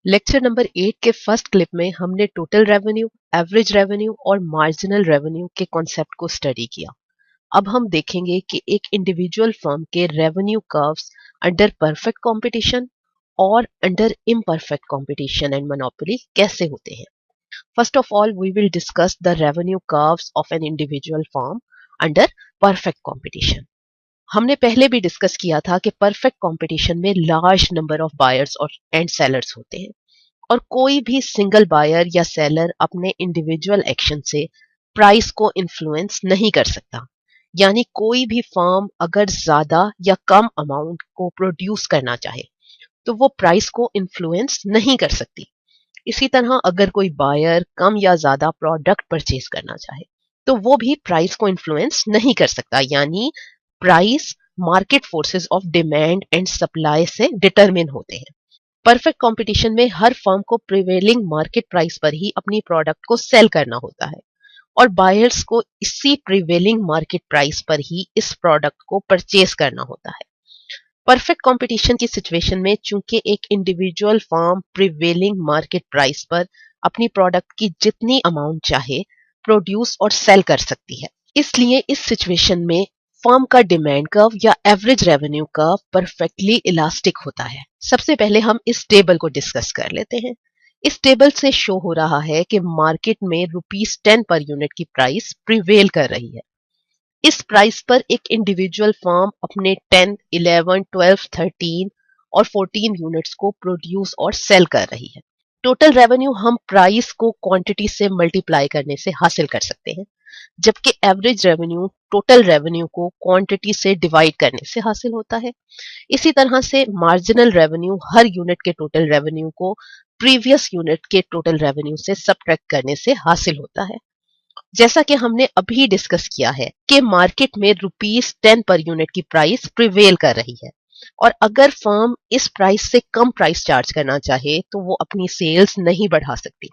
Lecture number 8 के first clip में हमने टोटल रेवेन्यू, एवरेज रेवेन्यू और मार्जिनल रेवेन्यू के कॉन्सेप्ट को स्टडी किया। अब हम देखेंगे कि एक इंडिविजुअल फर्म के revenue curves under perfect competition और under imperfect competition and monopoly कैसे होते हैं। First of all we will discuss the revenue curves of an individual firm under perfect competition. हमने पहले भी डिस्कस किया था कि परफेक्ट कंपटीशन में लार्ज नंबर ऑफ बायर्स और एंड सेलर्स होते हैं और कोई भी सिंगल बायर या सेलर अपने इंडिविजुअल एक्शन से प्राइस को इन्फ्लुएंस नहीं कर सकता। यानी कोई भी फर्म अगर ज्यादा या कम अमाउंट को प्रोड्यूस करना चाहे तो वो प्राइस को इन्फ्लुएंस नहीं कर सकती। इसी तरह अगर कोई बायर कम या ज्यादा प्रोडक्ट परचेज करना चाहे तो वो भी प्राइस को इन्फ्लुएंस नहीं कर सकता। यानी price market forces of demand and supply से डिटरमिन होते हैं। परफेक्ट कंपटीशन में हर फर्म को प्रिवेलिंग मार्केट प्राइस पर ही अपनी प्रोडक्ट को सेल करना होता है और बायर्स को इसी प्रिवेलिंग मार्केट प्राइस पर ही इस प्रोडक्ट को परचेज करना होता है। परफेक्ट कंपटीशन की सिचुएशन में चूंकि एक individual firm prevailing market price पर अपनी प्रोडक्ट की जितनी अमाउंट चाहे प्रोड्यूस और सेल कर सकती है, इसलिए इस सिचुएशन में फर्म का डिमांड कर्व या average revenue curve perfectly elastic होता है। सबसे पहले हम इस टेबल को डिस्कस कर लेते हैं। इस टेबल से शो हो रहा है कि मार्केट में ₹10 पर यूनिट की प्राइस प्रिवेल कर रही है। इस प्राइस पर एक इंडिविजुअल फर्म अपने 10, 11, 12, 13 और 14 यूनिट्स को प्रोड्यूस और सेल कर रही है। टोटल रेवेन्यू हम प्राइस को क्वांटिटी से मल्टीप्लाई करने से हासिल कर सकते हैं, जबकि एवरेज रेवेन्यू टोटल रेवेन्यू को क्वांटिटी से डिवाइड करने से हासिल होता है। इसी तरह से मार्जिनल रेवेन्यू हर यूनिट के टोटल रेवेन्यू को प्रीवियस यूनिट के टोटल रेवेन्यू से सबट्रैक्ट करने से हासिल होता है। जैसा कि हमने अभी डिस्कस किया है कि मार्केट में ₹10 पर यूनिट की प्राइस प्रिवेल कर रही है और अगर फर्म इस प्राइस से कम प्राइस चार्ज करना चाहे तो वो अपनी सेल्स नहीं बढ़ा सकती।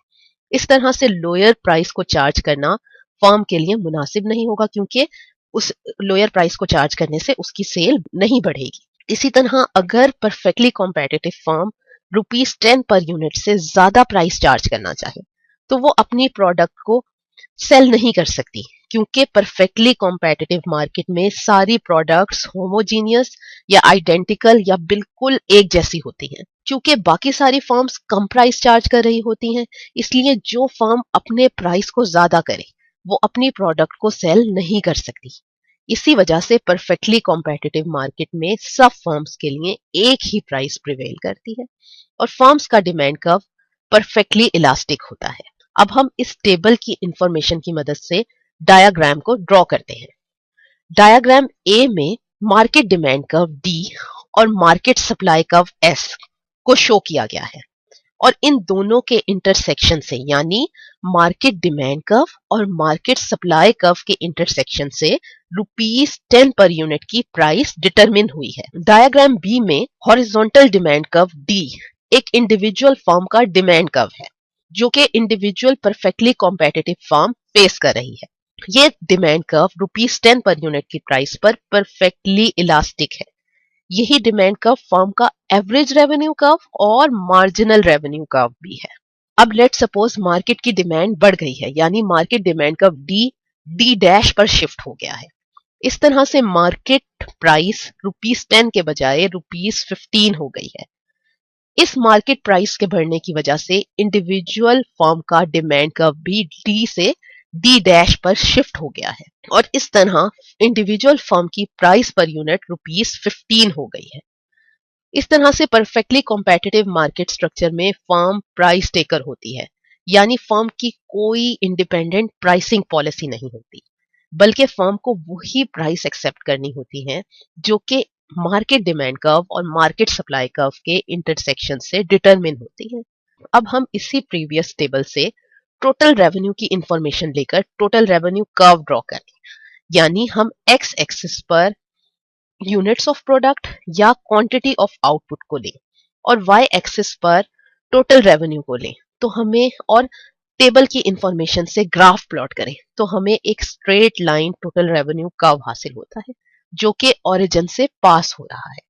इस तरह से लोअर प्राइस को चार्ज करना फर्म के लिए मुनासिब नहीं होगा, क्योंकि उस लोअर प्राइस को चार्ज करने से उसकी सेल नहीं बढ़ेगी। इसी तरह अगर perfectly competitive firm ₹10 per unit से ज्यादा प्राइस चार्ज करना चाहे तो वो अपनी प्रोडक्ट को सेल नहीं कर सकती, क्योंकि परफेक्टली कॉम्पिटिटिव मार्केट में सारी प्रोडक्ट्स होमोजीनियस या आइडेंटिकल या बिल्कुल एक जैसी होती हैं। क्योंकि बाकी सारी फर्म्स कम प्राइस चार्ज कर रही होती हैं, इसलिए जो फर्म अपने प्राइस को ज्यादा करे वो अपनी प्रोडक्ट को सेल नहीं कर सकती। इसी वजह से परफेक्टली कॉम्पिटिटिव मार्केट में सब फर्म्स के लिए एक ही प्राइस प्रिवेल करती है और फर्म्स का डिमांड कर्व परफेक्टली इलास्टिक होता है। अब हम इस टेबल की इंफॉर्मेशन की मदद से डायग्राम को ड्रॉ करते हैं। डायग्राम ए में मार्केट डिमांड कर्व डी और मार्केट सप्लाई कर्व एस को शो किया गया है और इन दोनों के इंटरसेक्शन से यानी मार्केट डिमांड कर्व और मार्केट सप्लाई कर्व के इंटरसेक्शन से ₹10 पर यूनिट की प्राइस डिटरमिन हुई है। डायग्राम बी में हॉरिजॉन्टल डिमांड कर्व डी एक इंडिविजुअल फर्म का डिमांड कर्व है जो कि individual perfectly competitive firm face कर रही है। ये डिमांड कर्व ₹10 पर यूनिट की प्राइस पर परफेक्टली इलास्टिक है। यही डिमांड कर्व फर्म का एवरेज रेवेन्यू कर्व और मार्जिनल रेवेन्यू कर्व भी है। अब लेट सपोज मार्केट की डिमांड बढ़ गई है, यानी market demand curve D dash पर शिफ्ट हो गया है। इस तरह से मार्केट प्राइस ₹10 के बजाय ₹15 हो गई है। इस मार्केट प्राइस के बढ़ने की वजह से इंडिविजुअल फर्म का डिमांड कर्व भी डी से डी डैश पर शिफ्ट हो गया है और इस तरह इंडिविजुअल फर्म की प्राइस पर यूनिट ₹15 हो गई है। इस तरह से परफेक्टली कॉम्पिटिटिव मार्केट स्ट्रक्चर में फर्म प्राइस टेकर होती है, यानी फर्म की कोई इंडिपेंडेंट प्राइसिंग पॉलिसी नहीं होती, बल्कि फर्म को वही प्राइस एक्सेप्ट करनी होती है जो कि मार्केट डिमांड कर्व और मार्केट सप्लाई कर्व के इंटरसेक्शन से डिटरमिन होती है। अब हम इसी प्रीवियस टेबल से टोटल रेवेन्यू की इंफॉर्मेशन लेकर टोटल रेवेन्यू कर्व ड्रॉ करें, यानी हम एक्स एक्सिस पर यूनिट्स ऑफ प्रोडक्ट या क्वांटिटी ऑफ आउटपुट को लें और वाई एक्सिस पर टोटल रेवेन्यू को लें तो हमें और टेबल की इंफॉर्मेशन से ग्राफ प्लॉट करें तो हमें एक straight line total revenue curve हासिल होता है जो कि ओरिजिन से पास हो रहा है।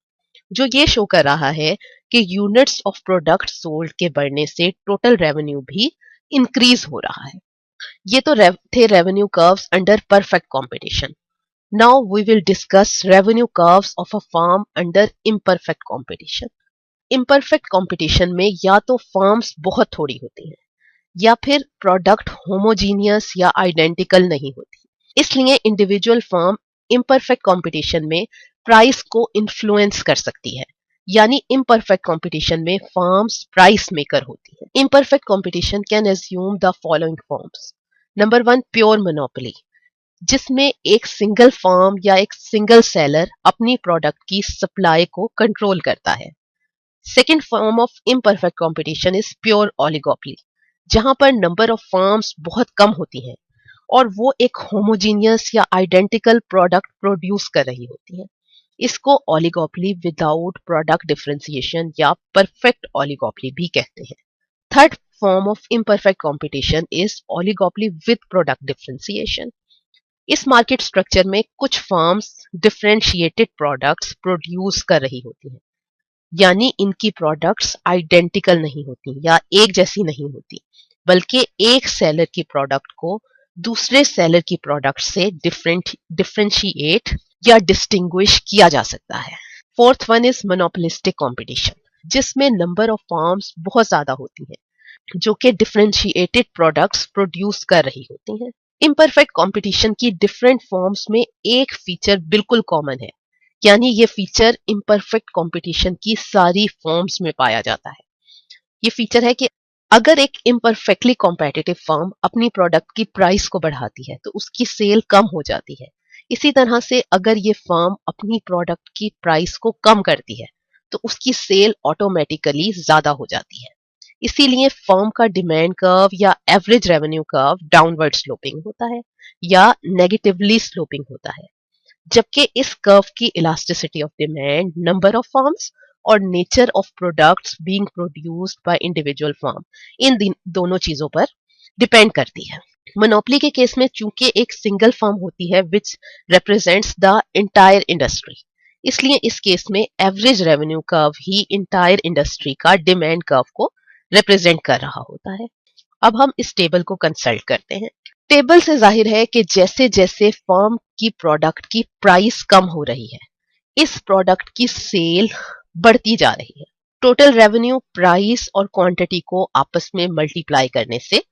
जो ये शो कर रहा है कि यूनिट्स ऑफ प्रोडक्ट सोल्ड के बढ़ने से टोटल रेवेन्यू भी इंक्रीज हो रहा है। ये तो थे revenue curves under perfect competition. Now we will discuss revenue curves of a firm under imperfect competition. Imperfect competition में या तो फर्म्स बहुत थोड़ी होती हैं या फिर प्रोडक्ट होमोजीनियस या आइडेंटिकल नहीं होती। इसलिए इंडिविजुअल फर्म इम्परफेक्ट कंपटीशन में प्राइस को इन्फ्लुएंस कर सकती है, यानी इम्परफेक्ट कंपटीशन में फर्म्स प्राइस मेकर होती है। Imperfect competition can assume the following forms. Number 1, pure monopoly, जिसमें एक सिंगल फर्म या एक सिंगल सेलर अपनी प्रोडक्ट की सप्लाई को कंट्रोल करता है। Second form of imperfect competition is pure oligopoly, जहां पर नंबर ऑफ फर्म्स बहुत कम होती हैं और वो एक होमोजीनियस या आइडेंटिकल प्रोडक्ट प्रोड्यूस कर रही होती हैं। इसको ओलिगोपोली विदाउट प्रोडक्ट डिफरेंशिएशन या परफेक्ट ओलिगोपोली भी कहते हैं। Third form of imperfect competition is oligopoly with product differentiation. इस मार्केट स्ट्रक्चर में कुछ फर्म्स डिफरेंशिएटेड प्रोडक्ट्स प्रोड्यूस कर रही होती हैं, यानी इनकी प्रोडक्ट्स आइडेंटिकल नहीं होती या एक जैसी नहीं होती, बल्कि एक सेलर की प्रोडक्ट को दूसरे सेलर की प्रोडक्ट से डिफरेंशिएट या डिस्टिंग्विश किया जा सकता है। Fourth one is monopolistic competition, जिसमें नंबर ऑफ फर्म्स बहुत ज्यादा होती हैं जो कि डिफरेंशिएटेड प्रोडक्ट्स प्रोड्यूस कर रही होती हैं। इम्परफेक्ट कंपटीशन की डिफरेंट फॉर्म्स में एक फीचर बिल्कुल कॉमन है, यानी ये फीचर इम्परफेक्ट कंपटीशन की सारी फॉर्म्स में पाया जाता है। ये फीचर है कि अगर एक इम्परफेक्टली कॉम्पिटिटिव फर्म अपनी प्रोडक्ट की प्राइस को बढ़ाती है तो उसकी सेल कम हो जाती है। इसी तरह से अगर ये फर्म अपनी प्रोडक्ट की प्राइस को कम करती है तो उसकी सेल ऑटोमेटिकली ज्यादा हो जाती है। इसीलिए फर्म का डिमांड कर्व या average revenue curve downward sloping होता है या नेगेटिवली स्लोपिंग होता है, जबकि इस कर्व की elasticity of demand, number of firms और nature of products being produced by individual firm, इन दोनों चीजों पर डिपेंड करती है। मोनोपोली के केस में चूंकि एक सिंगल फर्म होती है विच रिप्रेजेंट्स द इंटायर इंडस्ट्री, इसलिए इस केस में एवरेज रेवेन्यू कर्व ही इंटायर इंडस्ट्री का डिमांड कर्व को रिप्रेजेंट कर रहा होता है। अब हम इस टेबल को कंसल्ट करते हैं। टेबल से जाहिर है कि जैसे जैसे फर्म की प्रोडक्ट की प्राइस कम हो रही है, इस प्रोडक्ट की सेल बढ़ती जा रही है। टोटल रेवेन्यू प्राइस और क्वांटिटी को आपस में मल्टीप्लाई करने से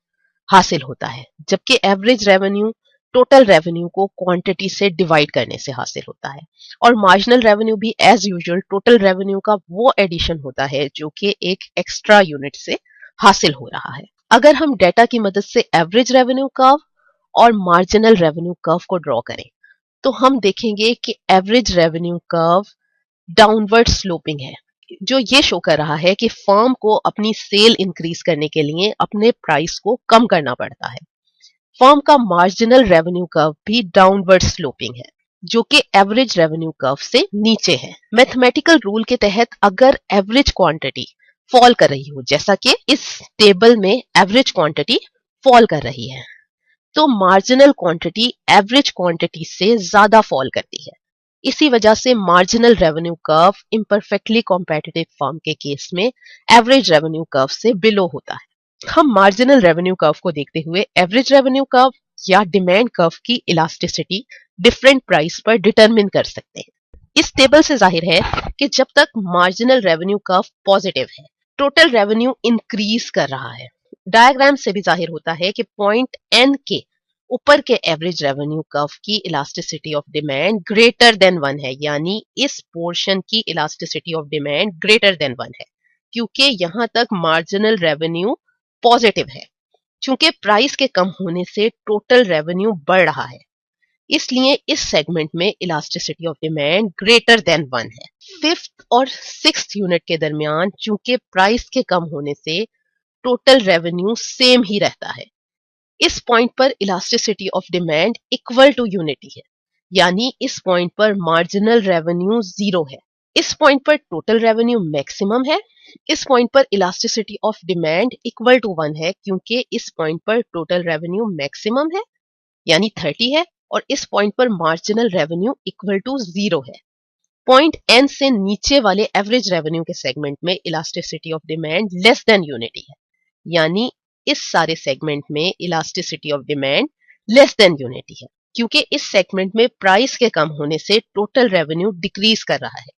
हासिल होता है, जबकि एवरेज रेवेन्यू टोटल रेवेन्यू को क्वांटिटी से डिवाइड करने से हासिल होता है। और मार्जिनल रेवेन्यू भी एज यूजुअल टोटल रेवेन्यू का वो एडिशन होता है जो कि एक एक्स्ट्रा यूनिट से हासिल हो रहा है। अगर हम डेटा की मदद से एवरेज रेवेन्यू कर्व और मार्जिनल रेवेन्यू कर्व को ड्रॉ करें तो हम देखेंगे कि average revenue curve downward sloping है, जो ये शो कर रहा है कि फर्म को अपनी सेल इंक्रीज करने के लिए अपने प्राइस को कम करना पड़ता है। फर्म का मार्जिनल रेवेन्यू कर्व भी डाउनवर्ड स्लोपिंग है, जो कि एवरेज रेवेन्यू कर्व से नीचे है। मैथमेटिकल रूल के तहत अगर एवरेज क्वांटिटी फॉल कर रही हो, जैसा कि इस टेबल में एवरेज क्वांटिटी फॉल कर रही है, तो मार्जिनल क्वांटिटी एवरेज क्वांटिटी से ज्यादा फॉल करती है। इसी वजह से marginal revenue curve imperfectly competitive firm के केस में एवरेज रेवेन्यू कर्व से बिलो होता है। हम मार्जिनल रेवेन्यू कर्व को देखते हुए एवरेज रेवेन्यू कर्व या डिमांड कर्व की इलास्टिसिटी डिफरेंट प्राइस पर डिटरमिन कर सकते हैं। इस टेबल से जाहिर है कि जब तक मार्जिनल रेवेन्यू कर्व पॉजिटिव है, टोटल रेवेन्यू इंक्रीज कर रहा है। डायग्राम से भी जाहिर होता है कि पॉइंट एन के ऊपर के एवरेज रेवेन्यू कर्व की elasticity of demand greater than 1 है, यानी इस पोर्शन की elasticity of demand greater than 1 है, क्योंकि यहां तक मार्जिनल रेवेन्यू पॉजिटिव है। चूंकि प्राइस के कम होने से टोटल रेवेन्यू बढ़ रहा है, इसलिए इस सेगमेंट में elasticity of demand greater than 1 है। फिफ्थ और सिक्स्थ यूनिट के दरमियान चूंकि प्राइस के कम होने से टोटल रेवेन्यू सेम ही रहता है, इस पॉइंट पर elasticity of demand equal to unity है, यानी इस पॉइंट पर मार्जिनल रेवेन्यू 0 है। इस पॉइंट पर टोटल रेवेन्यू मैक्सिमम है। इस पॉइंट पर elasticity of demand equal to 1 है, क्योंकि इस पॉइंट पर टोटल रेवेन्यू मैक्सिमम है यानी 30 है, और इस पॉइंट पर मार्जिनल रेवेन्यू इक्वल टू 0 है। पॉइंट एन से नीचे वाले एवरेज रेवेन्यू के सेगमेंट में elasticity of demand less than unity है, यानी इस सारे सेगमेंट में elasticity of demand less than unity है, क्योंकि इस सेगमेंट में प्राइस के कम होने से टोटल रेवेन्यू डिक्रीज कर रहा है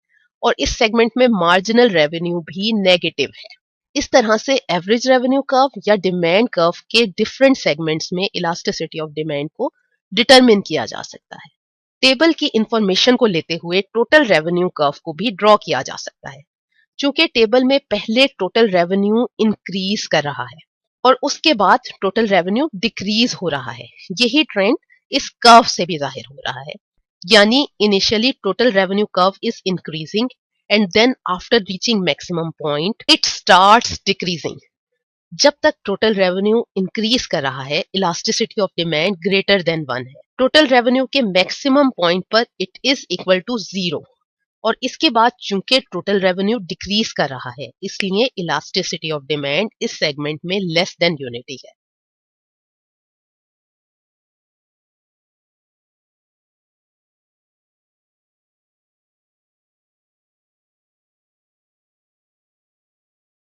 और इस सेगमेंट में मार्जिनल रेवेन्यू भी नेगेटिव है। इस तरह से एवरेज रेवेन्यू कर्व या डिमांड कर्व के डिफरेंट सेगमेंट्स में इलास्टिसिटी ऑफ डिमांड को डिटरमिन किया जा सकता है। टेबल की इंफॉर्मेशन को लेते हुए टोटल रेवेन्यू कर्व को भी ड्रॉ किया जा सकता है। चूंकि टेबल में पहले टोटल रेवेन्यू इंक्रीज कर रहा है और उसके बाद टोटल रेवेन्यू डिक्रीज हो रहा है, यही ट्रेंड इस कर्व से भी जाहिर हो रहा है, यानी initially total revenue curve is increasing and then after reaching maximum point it starts decreasing. जब तक टोटल रेवेन्यू इंक्रीज कर रहा है, elasticity of demand greater than 1 है। टोटल रेवेन्यू के मैक्सिमम पॉइंट पर इट इज इक्वल टू 0 और इसके बाद चूंकि टोटल रेवेन्यू डिक्रीज कर रहा है, इसलिए इलास्टिसिटी ऑफ डिमांड इस सेगमेंट में लेस देन यूनिटी है।